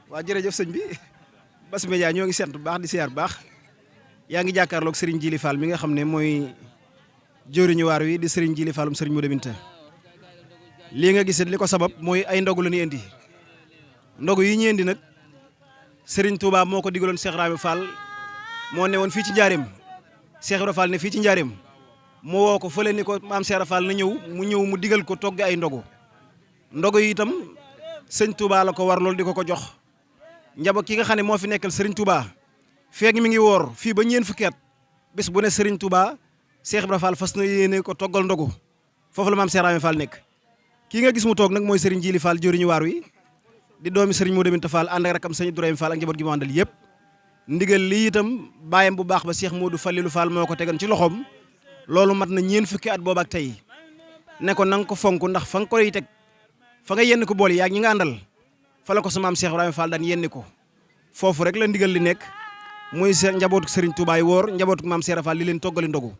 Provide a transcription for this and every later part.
waa jërëjëf sëñ bi Bass Média ñoo ngi sant bu baax di siyaar bu baax yaa ngi jàkkaarloog Serigne Djily Fall mi nga xam ne mooy jëwriñu waar wi di Serigne Djily Fallum Serigne Modou Binta lii nga gis li ko sabab mooy ay ndogu la ñuy indi ndogu yi ñu indi nag Serigne Touba moo ko digaloon Cheikh Ibrahima Fall moo ne woon fii ci Njaareem Cheikh Ibrahima Fall ne fii ci Njaareem mu woo ko fële ni ko maam Cheikh Ibrahima Fall na ñëw mu digal ko togg ay ndogu yi itam sëñ Touba la ko war loolu di ko jox njaboot ki nga xam ne moo fi nekkal Serigne Touba feeg mi ngi woor fii ba ñeen fukki at bés bu ne Serigne Touba Cheikh Ibrahima Fall fas na yéene ko toggal ndogu foofu la maam Cheikh Ibrahima Fall nekk kii nga gis mu toog nag mooy Serigne Djily Fall jëriñu waar wi di doomi Serigne Modou Binta Fall ànd ak rakam sëñ Ibrahima Fall ak njaboot gi mu àndal yëpp ndigal lii itam bàyyam bu baax ba Cheikh Modou Fallilou Fall moo ko tegan ci loxoom loolu mat na ñeen fukki at boobu ak tey ne ko na nga ko fonk ndax fa nga koy teg fa nga yenn ko bool yi ak ñi nga àndal fa la ko sa maam Cheikh Ibrahima Fall daan yenni ko foofu rek la ndigal li nekk muy njabootu Serigne Touba yi woor njabootu maam Cheikh Fall li leen toggali ndogu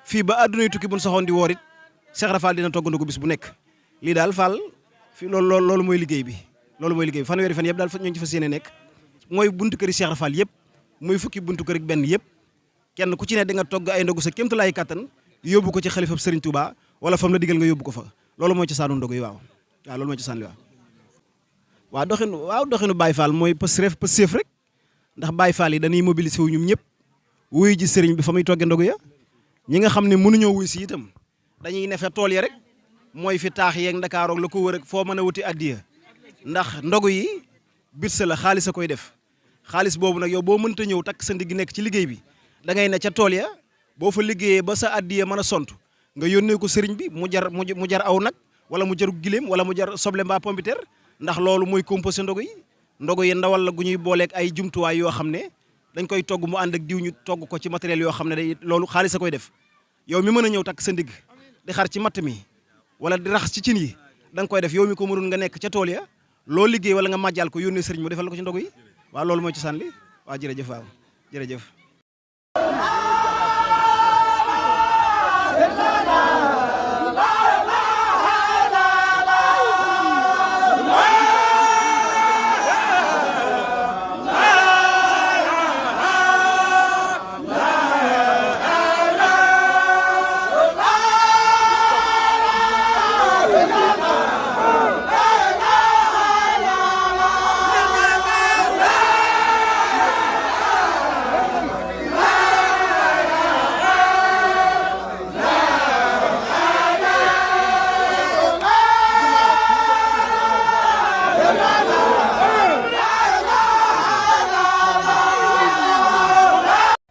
fii ba àdduna yi tukki buñ soxoon di woor it Cheikh Fall dina togg ndogu bis bu nekk lii daal Fall fi loolu mooy liggéey bi fanweeri fan yëpp daal ñoo ngi ci fas yéene nekk mooy buntu këri Cheikh Fall yëpp muy fukki buntu kër ak benn yëpp kenn ku ci ne di nga togg ay ndogu sa kéemtulaay kattan yóbbu ko ci xalifab Serigne Touba wala fam la digal nga yóbbu ko fa loolu mooy ci saanu ndogu yi waaw loolu mooy ci saan li waaw doxinu Baye Fall mooy pësséef rek ndax Baye Fall yi dañuy mobiliser wu ñum ñëpp wuyu ji Serigne bi fa muy togge ndogu ya ñi nga xam ne mënuñoo wuy si itam dañuy nefe tool ya rek mooy fi taax yeeg Ndakaaroog la ko wër ak foo mën a wuti addiya ndax ndogu yi bitsa la xaalis a koy def xaalis boobu nag yow boo mënta ñëw takk sa ndigg nekk ci liggéey bi da ngay ne ca tool ya boo fa liggéeyee ba sa addiya mën a sont nga yónnee ko Serigne bi mu jar aw nag wala mu jaru gileem wala mu jar soble mbaa pompiteer ndax loolu mooy composé ndogu yi ndawal la gu ñuy booleeg ay jumtuwaay yoo xam ne dañ koy togg mu ànd ak diw ñu togg ko ci matériel yoo xam ne day loolu xaalis a koy def yow mi mën a ñëw takk sa ndigg di xar ci matt mi wala di rax ci cin yi da nga koy def yow mi ko mënul nga nekk ca tool ya loo liggéey wala nga màjjal ko yónnee Serigne mu defal ko ci ndogu yi waaw loolu mooy ci sànni waaw jërëjëf waaw jërëjëf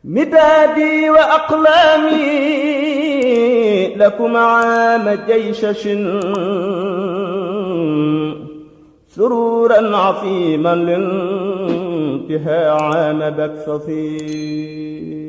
مدادي وأقلامي لكم عام جيشش سرورا عظيما لانتهاء عام بكسصي